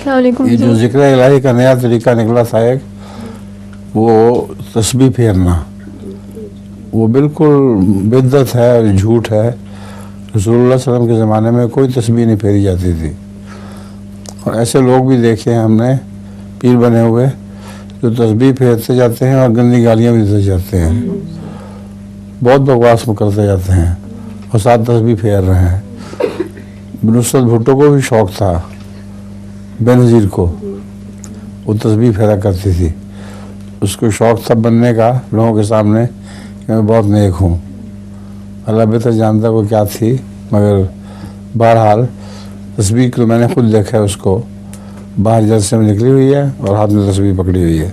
अस्सलाम वालेकुम ये जो जी। जिक्र इलाही का नया तरीका निकला था एक, वो तस्बीह फेरना, वो बिल्कुल बिद्दत है और झूठ है। रसूलुल्लाह सल्लल्लाहु अलैहि वसल्लम के ज़माने में कोई तस्बीह नहीं फेरी जाती थी। और ऐसे लोग भी देखे हैं हमने, पीर बने हुए, जो तस्बीह फेरते जाते हैं और गंदी गालियाँ भी देते जाते हैं, बहुत बकवास करते जाते हैं और साथ तस्बीह फेर रहे हैं। नुसरत भुट्टो को भी शौक़ था, बेनज़ीर को, वो तस्बीह फेरा करती थी। उसको शौक़ था बनने का लोगों के सामने कि मैं बहुत नेक हूँ। अल्लाह बेहतर जानता वो क्या थी, मगर बहरहाल तस्बीह तो मैंने खुद देखा है, उसको बाहर जलसे में निकली हुई है और हाथ में तस्बीह पकड़ी हुई है।